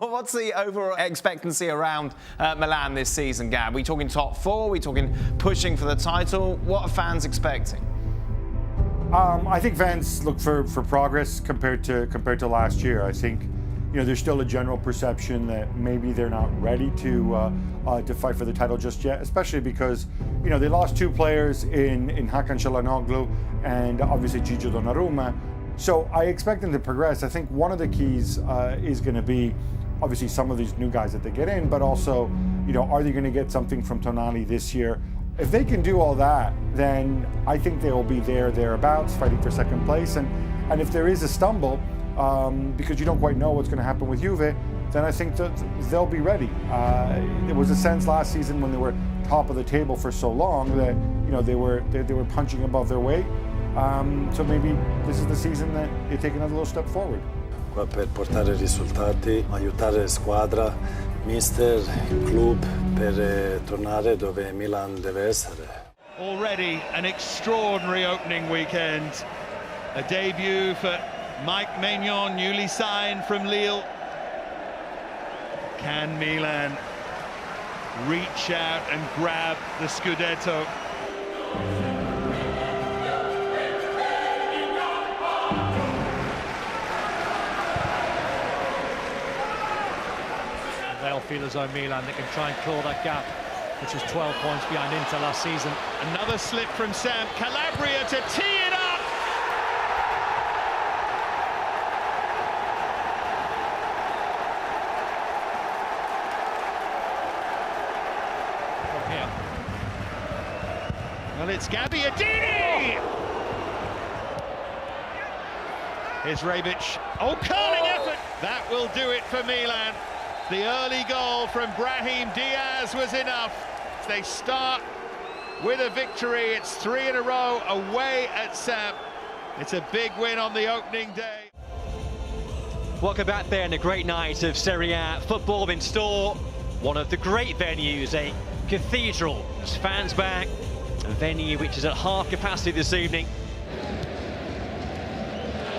Well, what's the overall expectancy around Milan this season, Gab? Are we talking top four? Are we talking pushing for the title? What are fans expecting? I think fans look for progress compared to last year. I think there's still a general perception that maybe they're not ready to fight for the title just yet, especially because they lost two players in Hakan Çalhanoğlu and obviously Gigio Donnarumma. So I expect them to progress. I think one of the keys is going to be obviously some of these new guys that they get in, but also are they going to get something from Tonali this year? If they can do all that, then I think they will be thereabouts, fighting for second place. And if there is a stumble, because you don't quite know what's going to happen with Juve, then I think that they'll be ready. There was a sense last season when they were top of the table for so long that they were punching above their weight. So maybe this is the season that they take another little step forward. Qua per portare risultati, aiutare la squadra, mister, il club per tornare dove Milan deve essere. Already an extraordinary opening weekend. A debut for Mike Maignan, newly signed from Lille. Can Milan reach out and grab the Scudetto? They'll feel as though Milan that can try and claw that gap, which was 12 points behind Inter last season. Another slip from Sam Calabria to tee it up. From here. Well, it's Gabbiadini! Here's Rebic. Oh, curling effort! That will do it for Milan. The early goal from Brahim Diaz was enough. They start with a victory. It's 3 in a row away at Sam. It's a big win on the opening day. Welcome back there in a great night of Serie A football in store. One of the great venues, a cathedral. There's fans back, a venue which is at half capacity this evening.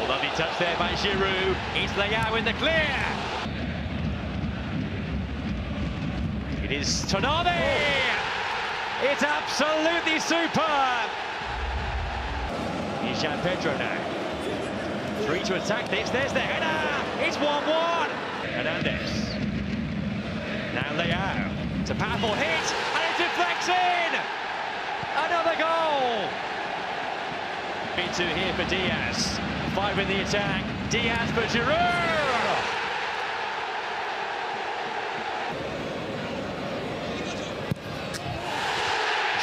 Lovely touch there by Giroud. It's Leao in the clear. It is Tonali! It's absolutely superb! Here's Jean Pedro now. 3 to attack this, there's the header! It's 1-1! Hernandez. Now Leao. It's a powerful hit, and it deflects in! Another goal! 3-2 here for Diaz. 5 in the attack. Diaz for Giroud!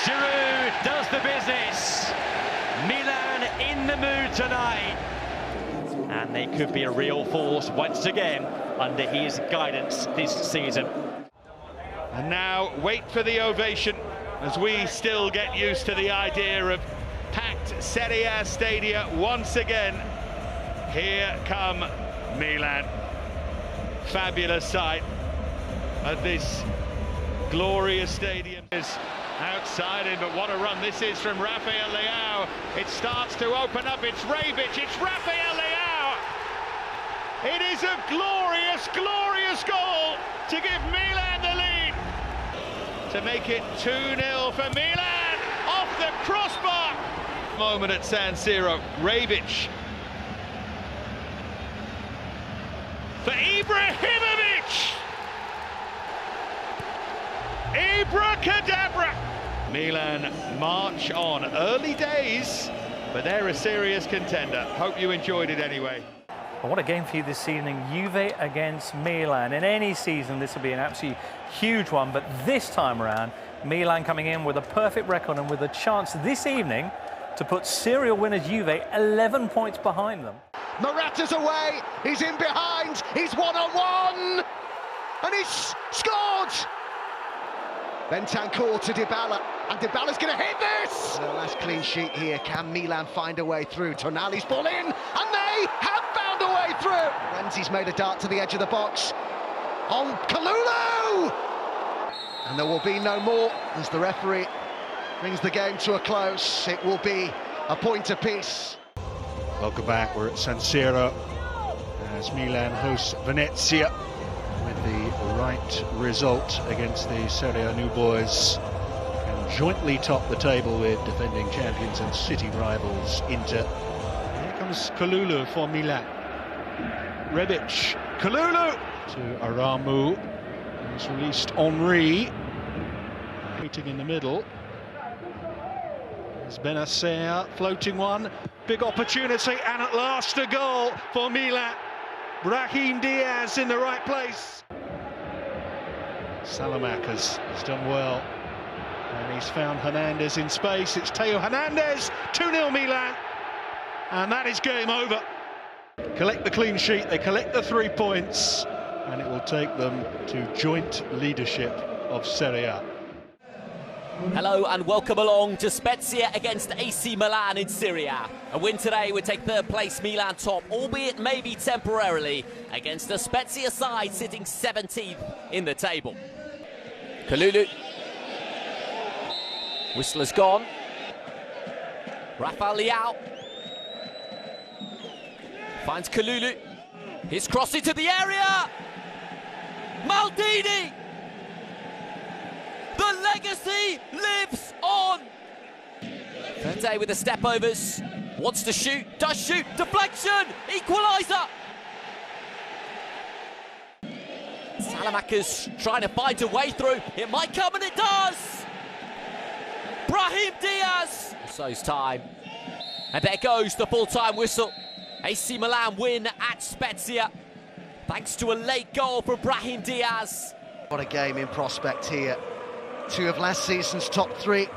Giroud does the business. Milan in the mood tonight. And they could be a real force once again under his guidance this season. And now wait for the ovation as we still get used to the idea of packed Serie A stadia once again. Here come Milan. Fabulous sight at this glorious stadium. Outside in, but what a run this is from Rafael Leao. It starts to open up, it's Rebic, it's Rafael Leao. It is a glorious, glorious goal to give Milan the lead. To make it 2-0 for Milan, off the crossbar. Moment at San Siro, Rebic. For Ibrahimovic. Abracadabra! Milan march on. Early days, but they're a serious contender. Hope you enjoyed it anyway. Well, what a game for you this evening. Juve against Milan. In any season, this would be an absolutely huge one, but this time around, Milan coming in with a perfect record and with a chance this evening to put serial winner Juve 11 points behind them. Morata's away, he's in behind, he's one-on-one, and he's scored! Bentancur to Dybala, and Dybala's going to hit this! The last clean sheet here. Can Milan find a way through? Tonali's ball in, and they have found a way through! Renzi's made a dart to the edge of the box. On Kalulu! And there will be no more as the referee brings the game to a close. It will be a point apiece. Welcome back, we're at San Siro as Milan hosts Venezia with the right result against the Serie A new boys and jointly top the table with defending champions and city rivals Inter. Here comes Kalulu for Milan. Rebic, Kalulu to Aramu. He's released Henry. Waiting in the middle. There's Benacer, floating one. Big opportunity, and at last a goal for Milan. Brahim Diaz in the right place. Salamakers has done well. And he's found Hernandez in space. It's Teo Hernandez, 2-0 Milan. And that is game over. Collect the clean sheet, they collect the 3 points, and it will take them to joint leadership of Serie A. Hello and welcome along to Spezia against AC Milan in Serie A. A win today would take third place Milan top, albeit maybe temporarily, against a Spezia side sitting 17th in the table. Kalulu. Whistler's gone. Rafael Leao. Finds Kalulu. His cross into the area. Maldini. The legacy lives on. Fente with the step-overs. Wants to shoot, does shoot. Deflection, equaliser. Salamakers trying to find a way through. It might come, and it does. Brahim Diaz. So's time. And there goes the full-time whistle. AC Milan win at Spezia, thanks to a late goal from Brahim Diaz. What a game in prospect here. Two of last season's top three.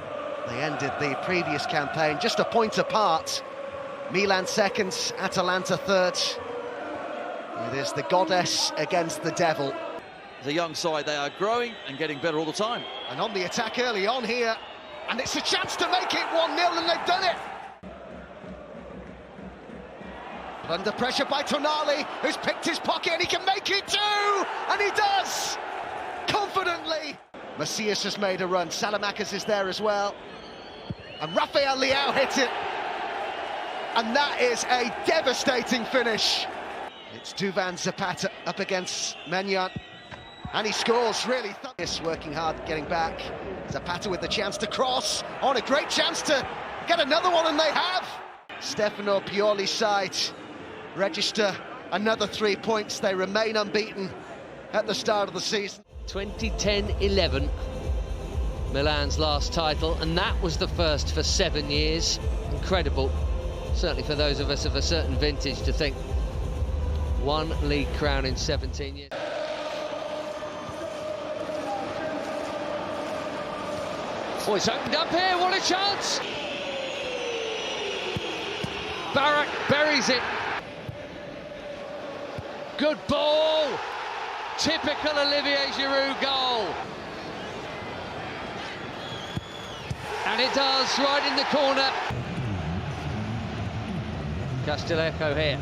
They ended the previous campaign just a point apart. Milan second, Atalanta third. It is the goddess against the devil. As a young side, they are growing and getting better all the time. And on the attack early on here, and it's a chance to make it 1-0, and they've done it. Under pressure by Tonali, who's picked his pocket, and he can make it too! And he does! Confidently. Macias has made a run, Salamakers is there as well. And Rafael Leao hits it. And that is a devastating finish. It's Duvan Zapata up against Menyan. And he scores, really. Working hard, getting back. Zapata with the chance to cross. On a great chance to get another one, and they have. Stefano Pioli's side register another 3 points. They remain unbeaten at the start of the season. 2010-11, Milan's last title, and that was the first for 7 years. Incredible, certainly for those of us of a certain vintage, to think one league crown in 17 years. Oh, it's opened up here, what a chance! Barak buries it. Good ball! Typical Olivier Giroud goal. And it does, right in the corner. Castellejo here.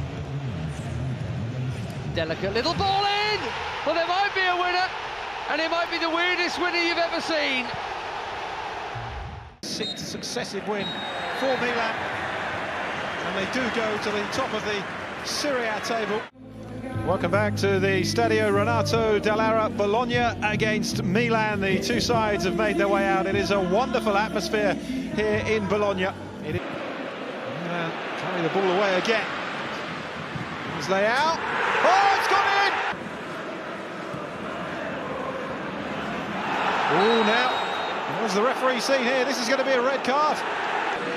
Delicate little ball in! Well, there might be a winner, and it might be the weirdest winner you've ever seen. Sixth successive win for Milan, and they do go to the top of the Serie A table. Welcome back to the Stadio Renato Dall'Ara. Bologna against Milan. The two sides have made their way out. It is a wonderful atmosphere here in Bologna. Milan carry the ball away again. Here's Leao. Oh, it's gone in! Oh, now, what's the referee seen here? This is going to be a red card.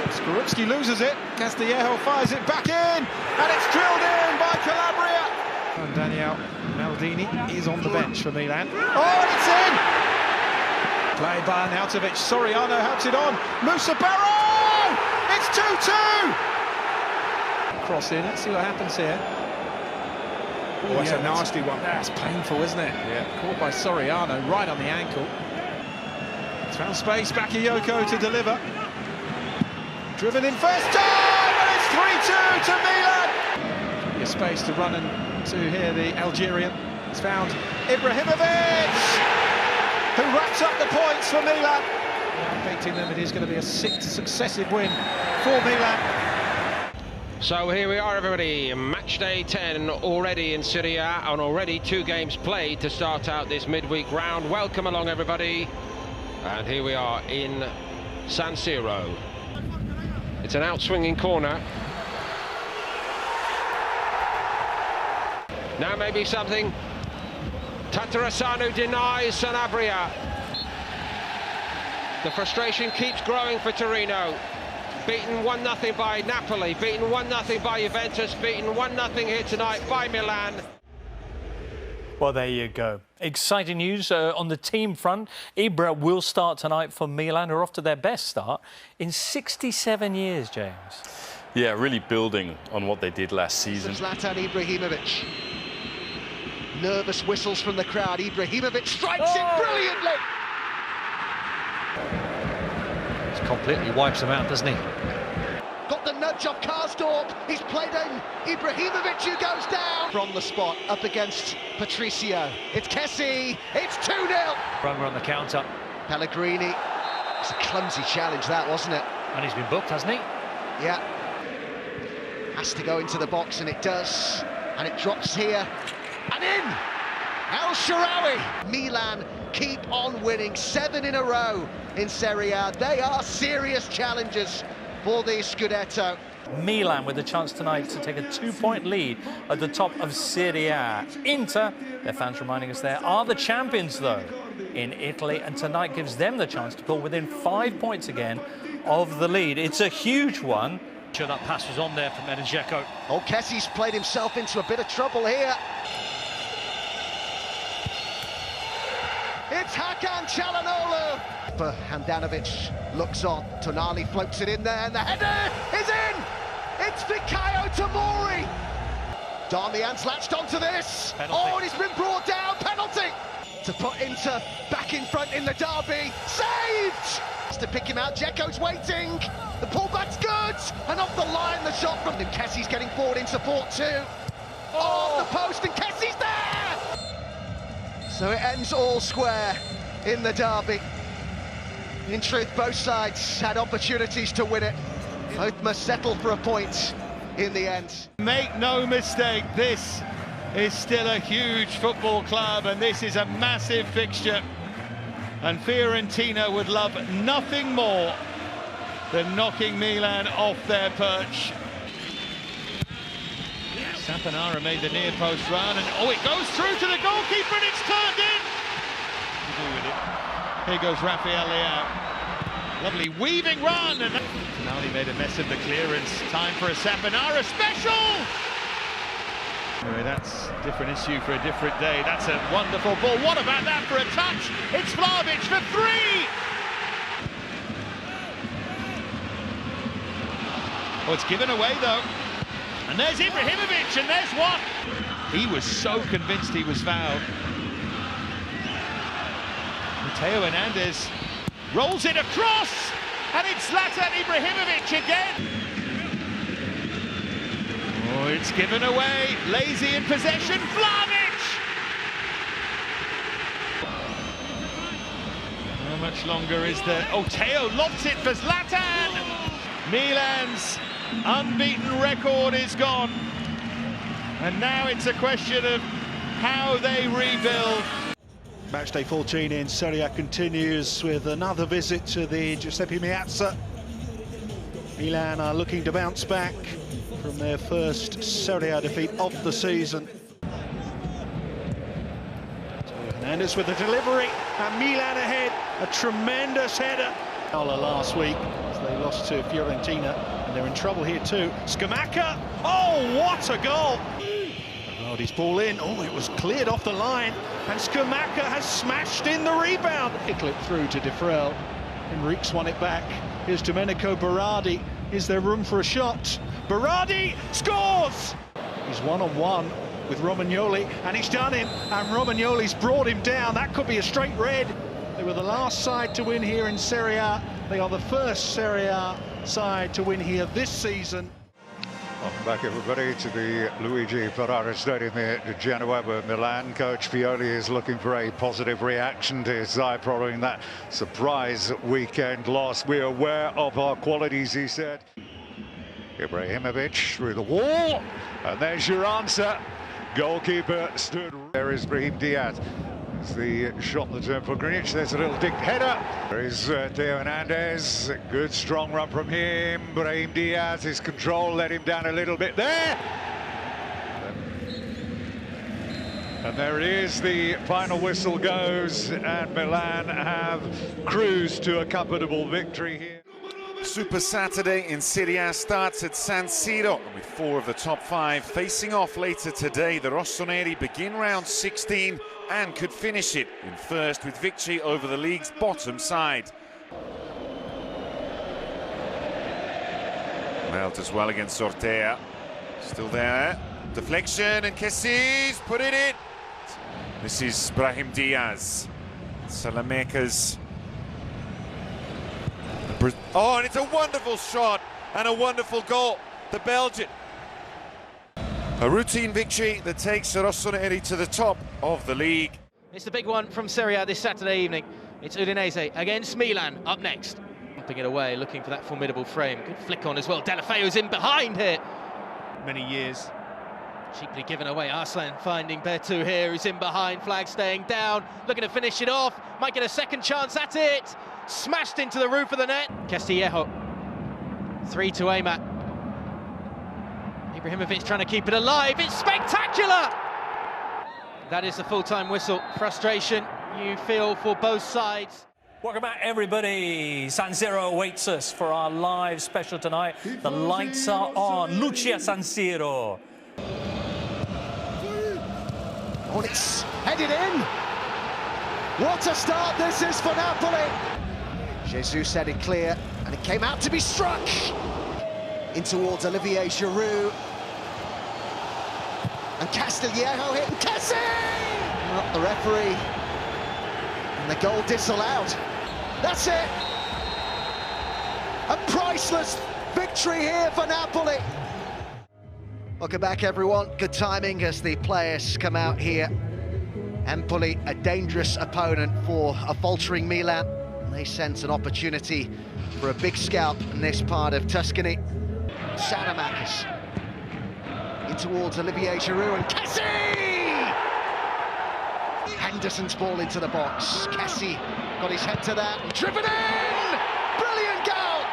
Skorupski loses it. Castillejo fires it back in, and it's drilled in by Calabria. And Daniel Maldini is on the bench for Milan. Oh, it's in! Played by Arnautovic. Soriano helps it on. Musa Barrow! It's 2-2! Cross in. Let's see what happens here. Oh, it's a nasty one. That's painful, isn't it? Yeah. Caught by Soriano right on the ankle. It's found space. Bakayoko to deliver. Driven in first time, and it's 3-2 to Milan. Plenty of space to run and to hear the Algerian. It's found Ibrahimovic, who wraps up the points for Milan. Beating them, it is going to be a sixth successive win for Milan. So here we are, everybody. Match day 10 already in Serie A, and already 2 games played to start out this midweek round. Welcome along, everybody. And here we are in San Siro. It's an outswinging corner. Now maybe something. Tatarasanu denies Sanabria. The frustration keeps growing for Torino. Beaten 1-0 by Napoli, beaten 1-0 by Juventus, beaten 1-0 here tonight by Milan. Well, there you go. Exciting news on the team front. Ibra will start tonight for Milan, who are off to their best start in 67 years, James. Yeah, really building on what they did last season. Zlatan Ibrahimovic. Nervous whistles from the crowd. Ibrahimovic strikes it brilliantly. Completely wipes him out, doesn't he? Got the nudge off Karsdorp. He's played in. Ibrahimovic who goes down. From the spot, up against Patricio. It's Kessie. It's 2-0. Runner on the counter. Pellegrini. It's a clumsy challenge, that, wasn't it? And he's been booked, hasn't he? Yeah. Has to go into the box, and it does. And it drops here. And in! El Shaarawy. Milan keep on winning 7 in a row in Serie A. They are serious challengers for the Scudetto. Milan with a chance tonight to take a 2-point lead at the top of Serie A. Inter, their fans reminding us there, are the champions, though, in Italy, and tonight gives them the chance to pull within 5 points again of the lead. It's a huge one. Sure, that pass was on there from Edin Dzeko. Oh, Kessie's played himself into a bit of trouble here. It's Hakan Çalhanoğlu. But Handanovic looks on. Tonali floats it in there, and the header is in! It's Fikayo Tomori. Darmian's latched onto this. Penalty. Oh, and he's been brought down. Penalty! To put Inter back in front in the derby. Saved! To pick him out, Dzeko's waiting. The pullback's good. And off the line, the shot from him. Kessie's getting forward in support too. Oh, the post, and Kessie's there! So it ends all square in the derby. In truth, both sides had opportunities to win it. Both must settle for a point in the end. Make no mistake, this is still a huge football club, and this is a massive fixture. And Fiorentina would love nothing more than knocking Milan off their perch. Saponara made the near post run, and oh, it goes through to the goalkeeper, and it's turned in. Here goes Rafael Leao. Lovely weaving run, and Tonali made a mess of the clearance. Time for a Saponara special. Anyway, that's a different issue for a different day. That's a wonderful ball. What about that for a touch? It's Vlahovic for 3. Oh, it's given away though. And there's Ibrahimovic, and there's one. He was so convinced he was fouled. Matteo Hernandez rolls it across, and it's Zlatan Ibrahimovic again. Oh, it's given away. Lazy in possession. Vlahovic! How much longer is there? Oh, Teo lobs it for Zlatan! Milan's unbeaten record is gone. And now it's a question of how they rebuild. Matchday 14 in Serie A continues with another visit to the Giuseppe Meazza. Milan are looking to bounce back from their first Serie A defeat of the season. Hernandez with the delivery, and Milan ahead. A tremendous header. Last week, as they lost to Fiorentina, and they're in trouble here too. Scamacca, oh, what a goal! Ronaldo's ball in, oh, it was cleared off the line, and Scamacca has smashed in the rebound. It clipped through to De Frel. Enrique's won it back. Here's Domenico Berardi. Is there room for a shot? Berardi scores! He's one-on-one with Romagnoli, and he's done him, and Romagnoli's brought him down. That could be a straight red. They were the last side to win here in Serie A. They are the first Serie A side to win here this season. Welcome back, everybody, to the Luigi Ferrara Stadium here at Genoa, where Milan coach Pioli is looking for a positive reaction to his side following that surprise weekend loss. We're aware of our qualities, he said. Ibrahimovic through the wall, and there's your answer. Goalkeeper stood. There is Brahim Diaz. It's the shot in the turn for Greenwich. There's a little dig header. There is Theo Hernandez. Good strong run from him. Brahim Diaz, his control let him down a little bit there. And there it is, the final whistle goes, and Milan have cruised to a comfortable victory here. Super Saturday in Serie A starts at San Siro, with 4 of the top 5 facing off later today. The Rossoneri begin round 16 and could finish it in first with victory over the league's bottom side. Well, does well against Sortea. Still there. Deflection, and Kessi's put it in. This is Brahim Diaz. Salameka's. Oh, and it's a wonderful shot and a wonderful goal. The Belgian. A routine victory that takes Rossoneri to the top of the league. It's the big one from Serie A this Saturday evening. It's Udinese against Milan up next. Pumping it away, looking for that formidable frame. Good flick on as well. Delafeo's in behind here. Many years. Cheaply given away. Arslan finding Bertu here, who's in behind. Flag staying down, looking to finish it off. Might get a second chance. That's it. Smashed into the roof of the net. Castillejo. 3 to aim at. Ibrahimovic trying to keep it alive. It's spectacular! That is the full-time whistle. Frustration you feel for both sides. Welcome back, everybody. San Siro awaits us for our live special tonight. The lights are on. Lucia San Siro. Oh, it's headed in. What a start this is for Napoli. Jesus said it clear, and it came out to be struck. In towards Olivier Giroud. And Castillejo hit, and Kessie! Not the referee. And the goal disallowed. That's it. A priceless victory here for Napoli. Welcome back, everyone. Good timing as the players come out here. Empoli, a dangerous opponent for a faltering Milan. They sense an opportunity for a big scalp in this part of Tuscany. Sanamakis in towards Olivier Giroud, and Kessie! Henderson's ball into the box. Kessie got his head to that, and driven in! Brilliant goal!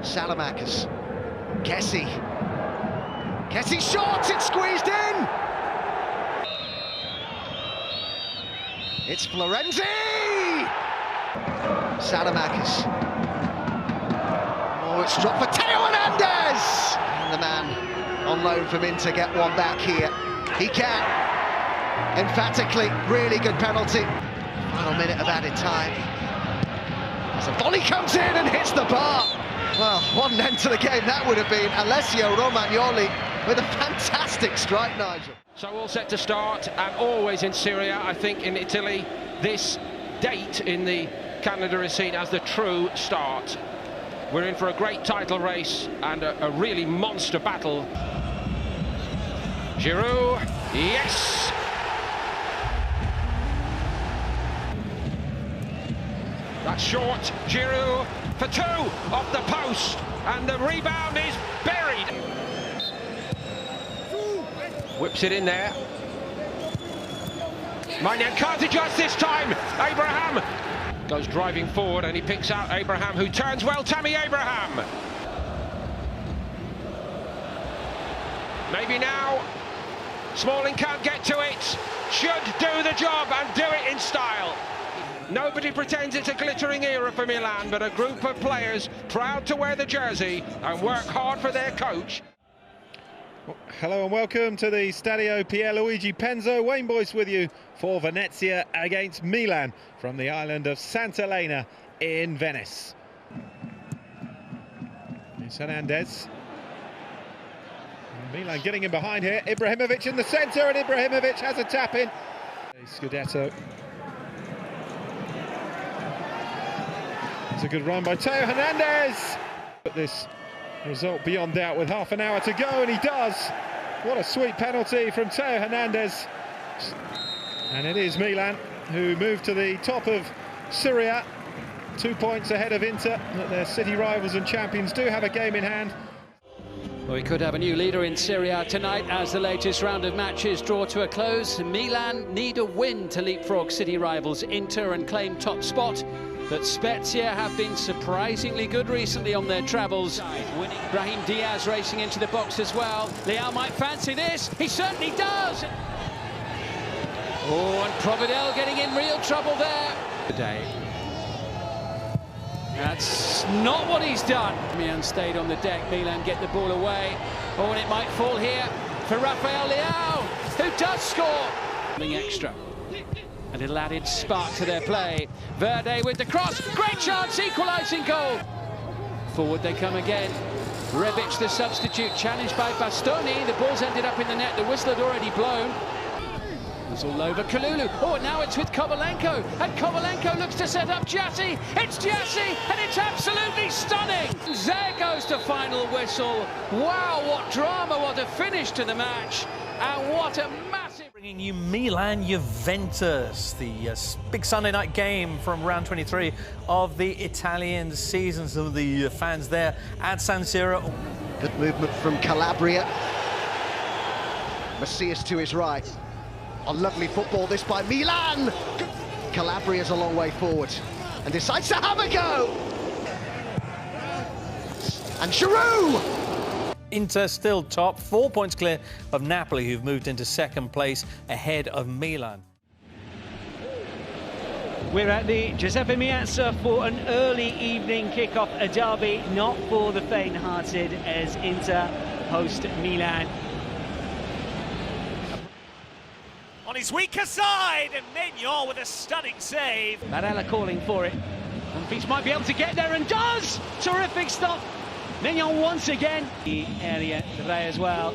Sanamakis. Kessie. Kessie shot, it's squeezed in! It's Florenzi! Sanamakis. Oh, it's dropped for Theo Hernandez! And the man on loan from Inter get one back here. He can. Emphatically, really good penalty. Final minute of added time. As a volley comes in and hits the bar. Well, one end to the game that would have been. Alessio Romagnoli with a fantastic strike, Nigel. So all set to start, and always in Syria, I think in Italy, this date in the calendar is seen as the true start. We're in for a great title race and a really monster battle. Giroud, yes! That's short, Giroud for 2 off the post, and the rebound is buried. Whips it in there. Maignan can't adjust this time. Abraham goes driving forward, and he picks out Abraham, who turns well. Tammy Abraham. Maybe now. Smalling can't get to it. Should do the job and do it in style. Nobody pretends it's a glittering era for Milan, but a group of players proud to wear the jersey and work hard for their coach. Hello and welcome to the Stadio Pierluigi Penzo. Wayne Boyce with you for Venezia against Milan from the island of Sant'Elena in Venice. It's Hernandez. Milan getting in behind here. Ibrahimovic in the centre, and Ibrahimovic has a tap in. Scudetto. It's a good run by Theo Hernandez. But this result beyond doubt with half an hour to go, and he does. What a sweet penalty from Theo Hernandez. And it is Milan who move to the top of Serie A 2 points ahead of Inter. Their city rivals and champions do have a game in hand. Well, we could have a new leader in Serie A tonight as the latest round of matches draw to a close. Milan need a win to leapfrog city rivals Inter and claim top spot. But Spezia have been surprisingly good recently on their travels. Brahim Diaz racing into the box as well. Leao might fancy this. He certainly does. Oh, and Providel getting in real trouble there today. That's not what he's done. Milan stayed on the deck. Milan get the ball away. Oh, and it might fall here for Rafael Leao, who does score. Something extra. A little added spark to their play. Verde with the cross. Great chance, equalising goal. Forward they come again. Rebic, the substitute, challenged by Bastoni. The ball's ended up in the net. The whistle had already blown. It's all over Kalulu. Oh, now it's with Kovalenko. And Kovalenko looks to set up Jassi. It's Jassi, and it's absolutely stunning. There goes the final whistle. Wow, what drama, what a finish to the match. And what a massive... Bringing you Milan Juventus, the big Sunday night game from round 23 of the Italian season. Some of the fans there at San Siro. Good movement from Calabria. Macias to his right. A lovely football this by Milan. Calabria's a long way forward and decides to have a go. And Giroud! Inter still top, 4 points clear of Napoli, who've moved into second place ahead of Milan. We're at the Giuseppe Meazza for an early evening kickoff, a derby not for the faint-hearted as Inter host Milan. On his weaker side, and Mignon with a stunning save. Barella calling for it. And Beach might be able to get there and does! Terrific stop. Mignon once again. The area, the play as well.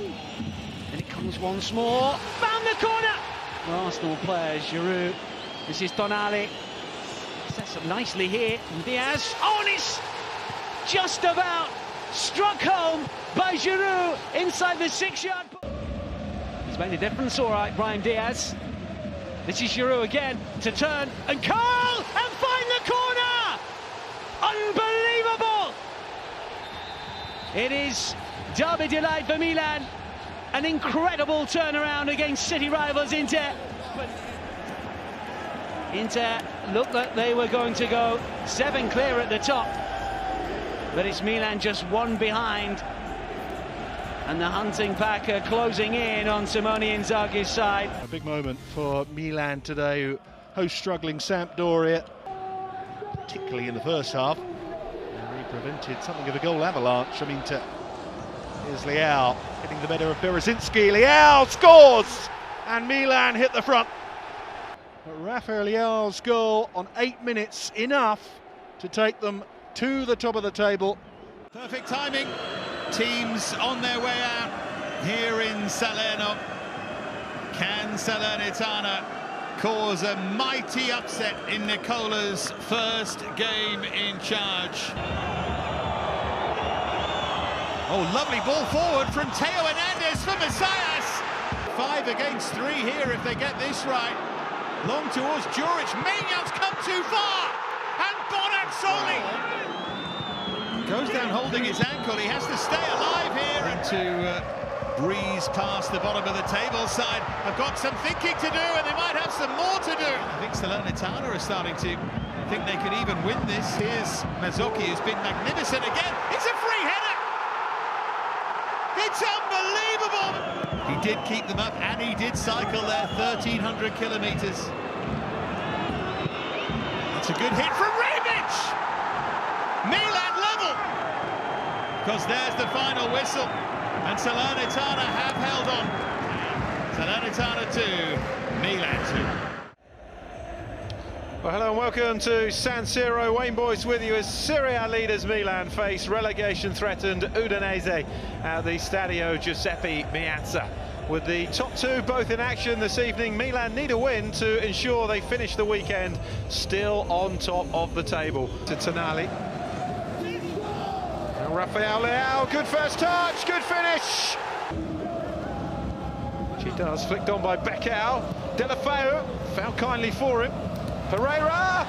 And it comes once more. Found the corner! Well, Arsenal players, Giroud. This is Tonali. Sets up nicely here. And Diaz. Oh, and it's just about struck home by Giroud inside the 6-yard. He's made a difference, all right, Brahim Diaz. This is Giroud again to turn and curl and find the corner! Unbelievable! It is derby delight for Milan. An incredible turnaround against city rivals Inter. But Inter looked like they were going to go 7 clear at the top. But it's Milan just 1 behind. And the hunting pack are closing in on Simone Inzaghi's side. A big moment for Milan today, who host struggling Sampdoria, particularly in the first half. And he prevented something of a goal avalanche. I mean, here's Leao getting the better of Berezinski. Leao scores! And Milan hit the front. But Rafael Leao's goal on 8 minutes, enough to take them to the top of the table. Perfect timing. Teams on their way out here in Salerno. Can Salernitana cause a mighty upset in Nicola's first game in charge? Oh, lovely ball forward from Theo Hernandez for Macias. 5 against 3 here if they get this right. Long towards Juric. Mignon's come too far. And Bonazzoli goes down holding his ankle. He has to stay alive here and to breeze past the bottom of the table side. I've got some thinking to do, and they might have some more to do. I think Salernitana are starting to think they could even win this. Here's Mazzocchi, who's been magnificent again. It's a free header. It's unbelievable. He did keep them up, and he did cycle there 1,300 kilometres. It's a good hit from Rebic. Milan level, because there's the final whistle, and Salernitana have held on. Salernitana 2, Milan 2. Well, hello and welcome to San Siro. Wayne Boyce with you as Serie A leaders Milan face relegation-threatened Udinese at the Stadio Giuseppe Meazza. With the top 2 both in action this evening, Milan need a win to ensure they finish the weekend still on top of the table. To Tonali. Rafael Leao, good first touch, good finish. She does, flicked on by Becao. Delafeu, found kindly for him. Pereira,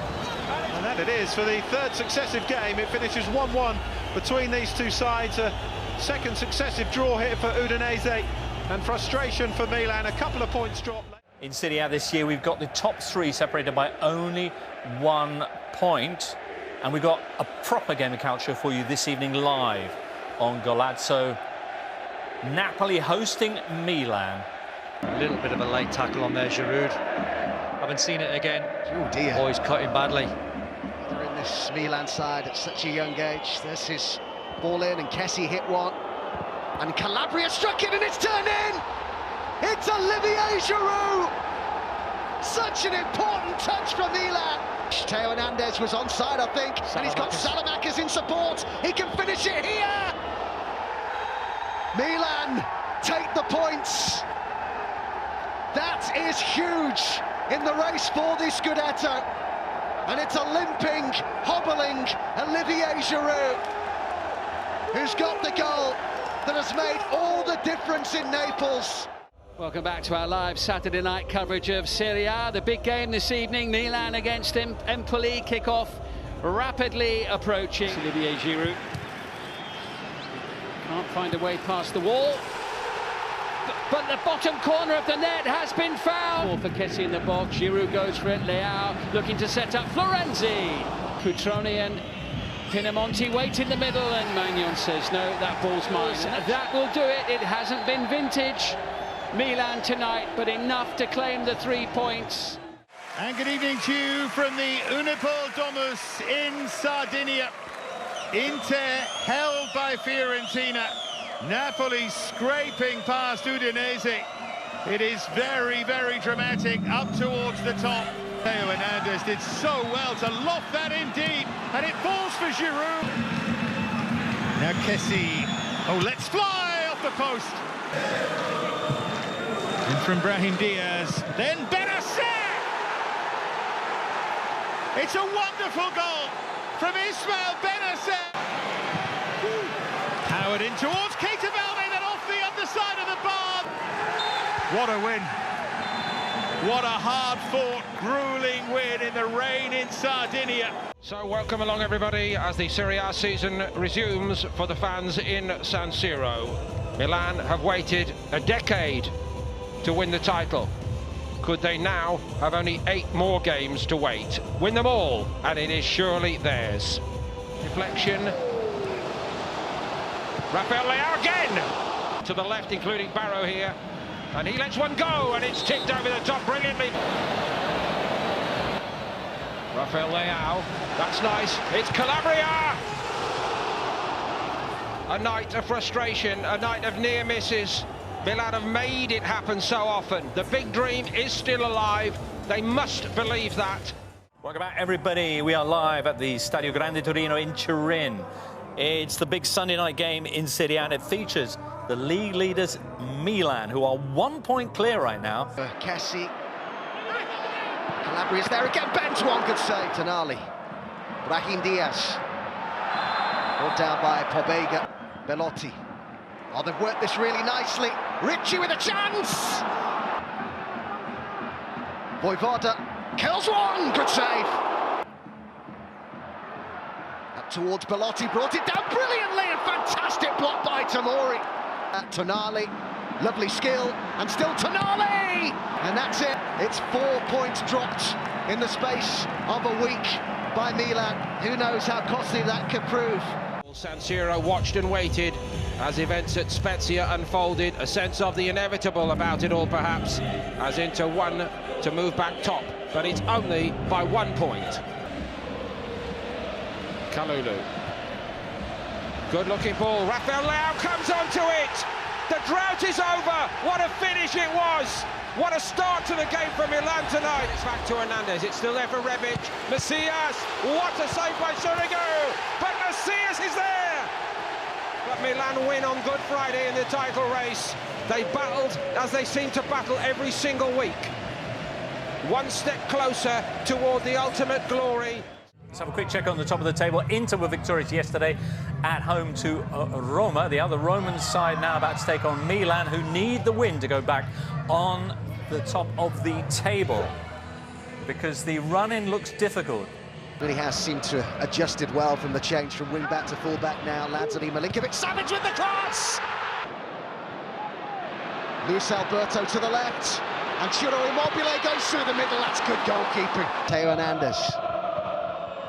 And that it is for the third successive game. It finishes 1-1 between these two sides. A second successive draw here for Udinese, and frustration for Milan. A couple of points dropped. In Serie A this year, we've got the top three separated by only 1 point. And we've got a proper game of calcio for you this evening live on Golazzo. Napoli hosting Milan. A little bit of a late tackle on there, Giroud. Haven't seen it again. Oh dear. Oh, he's cut him badly. They're in this Milan side at such a young age. There's his ball in, and Kessie hit one. And Calabria struck it, and it's turned in! It's Olivier Giroud! Such an important touch from Milan. Theo Hernandez was onside, I think, and he's got Salamakers in support. He can finish it here! Milan take the points. That is huge in the race for the Scudetto. And it's a limping, hobbling Olivier Giroud who's got the goal that has made all the difference in Naples. Welcome back to our live Saturday night coverage of Serie A. The big game this evening, Milan against Empoli, kick-off rapidly approaching. Olivier Giroud can't find a way past the wall. But the bottom corner of the net has been found. For Kessie in the box, Giroud goes for it, Leao looking to set up Florenzi. Cutrone and Pinamonti wait in the middle, and Magnon says, no, that ball's mine. That will do it. It hasn't been vintage Milan tonight, but enough to claim the 3 points. And good evening to you from the Unipol Domus in Sardinia. Inter held by Fiorentina. Napoli scraping past Udinese. It is very, very dramatic up towards the top. Theo Hernandez did so well to loft that in deep, and it falls for Giroud. Now Kessie, oh, let's fly off the post. In from Brahim Diaz, then Benacer! It's a wonderful goal from Ismail Benacer. Powered in towards Keita Balde, then off the underside of the bar. What a win. What a hard-fought, grueling win in the rain in Sardinia. So welcome along everybody as the Serie A season resumes for the fans in San Siro. Milan have waited a decade to win the title. Could they now have only 8 more games to wait? Win them all, and it is surely theirs. Deflection. Rafael Leao again! To the left, including Barrow here. And he lets one go, and it's tipped over the top brilliantly. Rafael Leao, that's nice. It's Calabria! A night of frustration, a night of near misses. Milan have made it happen so often. The big dream is still alive. They must believe that. Welcome back, everybody. We are live at the Stadio Grande Torino in Turin. It's the big Sunday night game in Serie A, and it features the league leaders Milan, who are 1 point clear right now. Kessie. Calabria's there again. Bends one, good save. Tonali. Brahim Diaz. Brought down by Pobega. Belotti. Oh, they've worked this really nicely. Ricci with a chance! Voivoda kills one, good save. Up towards Belotti, brought it down brilliantly, and fantastic block by Tomori. Tonali, lovely skill, and still Tonali! And that's it, it's 4 points dropped in the space of a week by Milan. Who knows how costly that could prove. San Siro watched and waited as events at Spezia unfolded, a sense of the inevitable about it all perhaps, as Inter won to move back top, but it's only by 1 point. Kalulu. Good looking ball, Rafael Leao comes onto it! The drought is over! What a finish it was! What a start to the game for Milan tonight! It's back to Hernandez, it's still there for Rebic. Macias, what a save by Surigu! But Macias is there! But Milan win on Good Friday in the title race. They battled as they seem to battle every single week. One step closer toward the ultimate glory. Let's have a quick check on the top of the table. Inter were victorious yesterday at home to Roma. The other Roman side now about to take on Milan, who need the win to go back on the top of the table, because the run-in looks difficult Really has seemed to have adjusted well from the change from wing-back to full-back now. Ladsley Milinkovic-Savic with the cross! Luis Alberto to the left, and Ciro Immobile goes through the middle. That's good goalkeeping. Theo Hernandez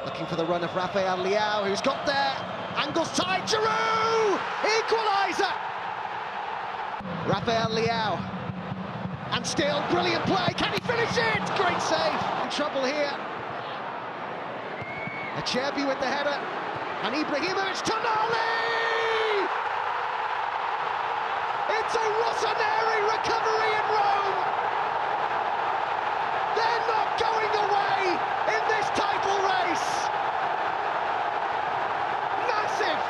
looking for the run of Rafael Leao, who's got there. Angles tight, Giroud! Equaliser! Rafael Leao. And still, brilliant play. Can he finish it? Great save. In trouble here. Acerbi with the header. And Ibrahimovic, Tonali! It's a Rossoneri recovery in Rome! They're not going away in this title race! Massive!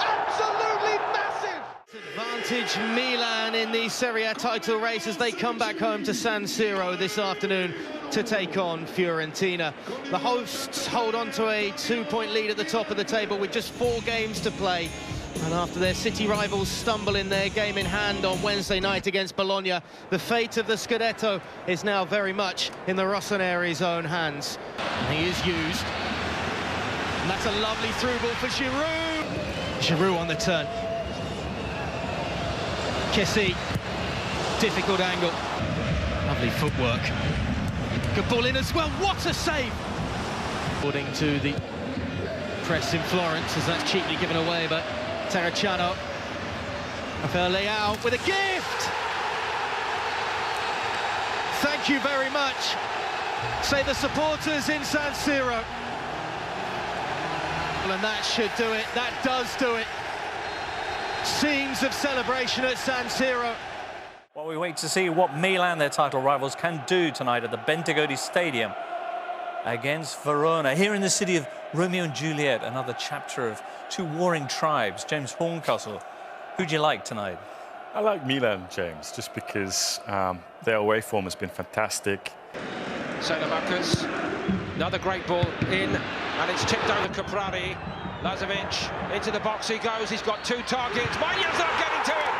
Absolutely massive! Advantage Milan in the Serie A title race as they come back home to San Siro this afternoon to take on Fiorentina. The hosts hold on to a 2-point lead at the top of the table with just 4 games to play. And after their city rivals stumble in their game in hand on Wednesday night against Bologna, the fate of the Scudetto is now very much in the Rossoneri's own hands. And he is used. And that's a lovely through ball for Giroud. Giroud on the turn. Kessie, difficult angle. Lovely footwork. Good ball in as well, what a save! According to the press in Florence, as that's cheaply given away, but Terracciano. Rafael Leao with a gift! Thank you very much, say the supporters in San Siro. And that should do it, that does do it. Scenes of celebration at San Siro. Well, we wait to see what Milan, their title rivals, can do tonight at the Bentegodi Stadium against Verona. Here in the city of Romeo and Juliet, another chapter of 2 warring tribes. James Horncastle, who do you like tonight? I like Milan, James, just because their away form has been fantastic. Marcus, another great ball in, and it's tipped over Caprari. Lazovic into the box he goes, he's got 2 targets. Magna's not getting to it!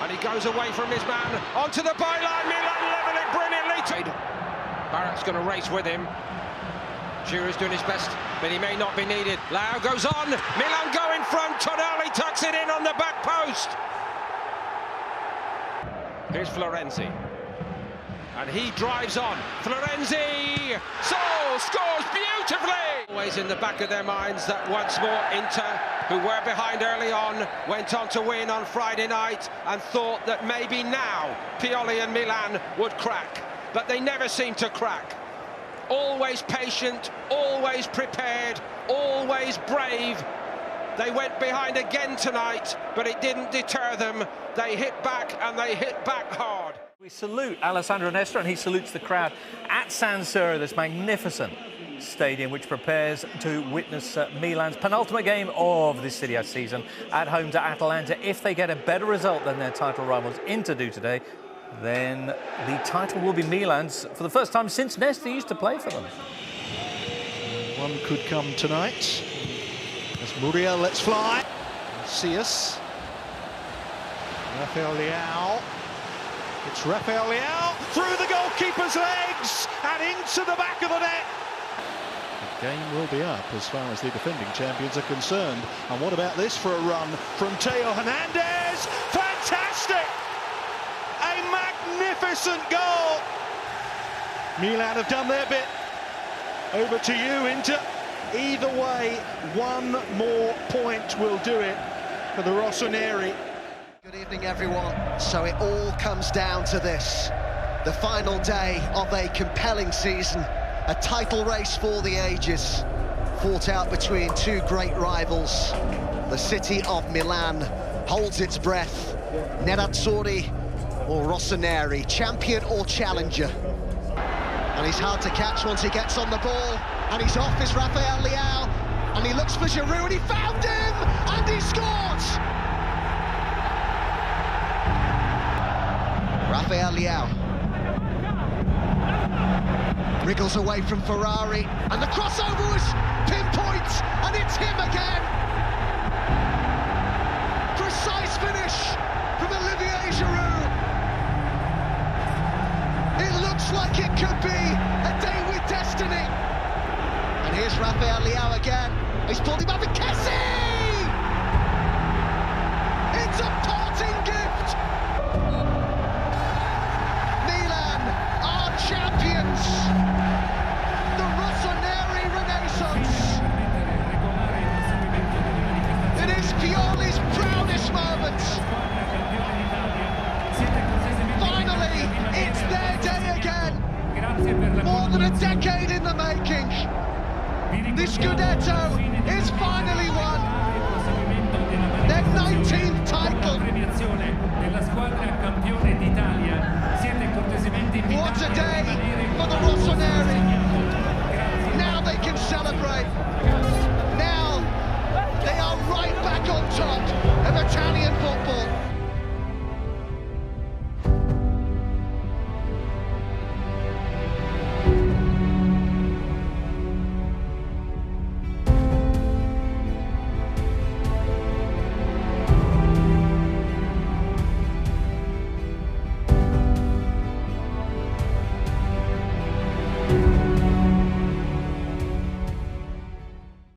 And he goes away from his man, onto the byline, Milan level it brilliantly. Barrett's going to race with him. Giroud's doing his best, but he may not be needed. Leao goes on, Milan go in front, Tonali tucks it in on the back post. Here's Florenzi. And he drives on. Florenzi! Scores beautifully! Always in the back of their minds that once more Inter, who were behind early on, went on to win on Friday night and thought that maybe now Pioli and Milan would crack. But they never seem to crack. Always patient, always prepared, always brave. They went behind again tonight, but it didn't deter them. They hit back, and they hit back hard. We salute Alessandro Nesta, and he salutes the crowd at San Siro, this magnificent stadium which prepares to witness Milan's penultimate game of this Serie A season at home to Atalanta. If they get a better result than their title rivals Inter do today, then the title will be Milan's for the first time since Nesta used to play for them. One could come tonight. As Muriel lets fly. See us. Rafael Leao. It's Rafael Leao through the goalkeeper's legs and into the back of the net. The game will be up as far as the defending champions are concerned. And what about this for a run from Theo Hernandez? Fantastic! A magnificent goal! Milan have done their bit. Over to you, Inter. Either way, 1 more point will do it for the Rossoneri. Good evening, everyone. So it all comes down to this. The final day of a compelling season. A title race for the ages. Fought out between 2 great rivals. The city of Milan holds its breath. Nerazzurri or Rossoneri, champion or challenger. And he's hard to catch once he gets on the ball. And he's off, is Rafael Leao. And he looks for Giroud, and he found him! And he scores! Rafael Leao. Wriggles away from Ferrari. And the crossover was pinpoint! And it's him again! Precise finish from Olivier Giroud. It looks like it could be Rafael Leao again. He's pulled him up and Kessie! It's a parting gift! Milan are champions! The Rossoneri Renaissance! It is Pioli's proudest moment! Finally, it's their day again! More than a decade in the making! The Scudetto is finally won! Their 19th title! What a day for the Rossoneri! Now they can celebrate! Now they are right back on top of Italian football!